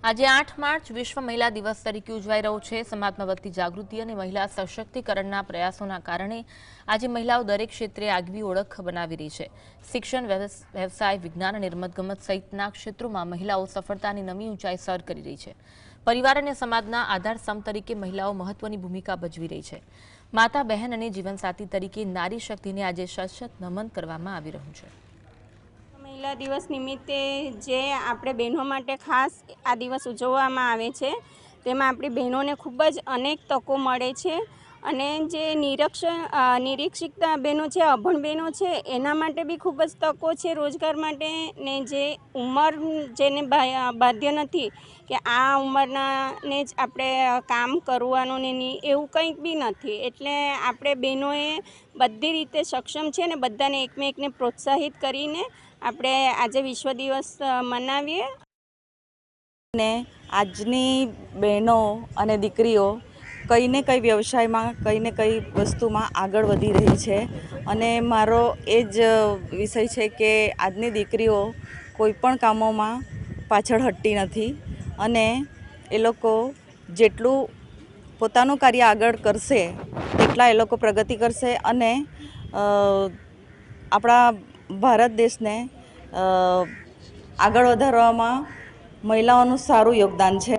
આજે 8 માર્ચ વિશ્વ મહિલા દિવસ તરીકે ઉજવાઈ રહ્યો છે। સમાજમાં વધતી જાગૃતિ અને મહિલા સશક્તિકરણના પ્રયાસોના કારણે આજે મહિલાઓ દરેક ક્ષેત્રે આગવી ઓળખ બનાવી રહી છે। શિક્ષણ, વ્યવસાય, વિજ્ઞાન અને રમતગમત સહિતના ક્ષેત્રોમાં મહિલાઓ સફળતાની નવી ઊંચાઈ સર કરી રહી છે। પરિવાર અને સમાજના આધારસ્તંભ તરીકે મહિલાઓ મહત્વની ભૂમિકા ભજવી રહી છે। માતા, બહેન અને જીવનસાથી તરીકે નારી શક્તિને આજે સશક્ત નમન કરવામાં આવી રહ્યું છે। महिला दिवस निमित्ते जे આપણે બહેનો માટે ખાસ આ દિવસ ઉજવવામાં આવે છે તેમાં આપણી બહેનોને ખૂબ જ અનેક તકો મળે છે અને જે નિરીક્ષિત બહેનો છે, અભણ બહેનો છે એના માટે બી ખૂબ જ તકો છે રોજગાર માટે। ને જે ઉંમર જેને બાધ્ય નથી કે આ ઉંમરના ને જ આપણે કામ કરવાનું ને એવું કંઈક બી નથી, એટલે આપણે બહેનોએ બધી રીતે સક્ષમ છે ને બધાને એકમેકને પ્રોત્સાહિત કરીને આપણે આજે વિશ્વ દિવસ મનાવીએ। ને આજની બહેનો અને દીકરીઓ કંઈ ને કંઈ વ્યવસાયમાં કંઈ ને કંઈ વસ્તુમાં આગળ વધી રહી છે અને મારો એ જ વિષય છે કે આજની દીકરીઓ કોઈ પણ કામોમાં પાછળ હટતી નથી અને એ લોકો જેટલું પોતાનું કાર્ય આગળ કરશે તેટલા એ લોકો પ્રગતિ કરશે અને આપણા ભારત દેશને આગળ વધારવામાં મહિલાઓનું સારું યોગદાન છે।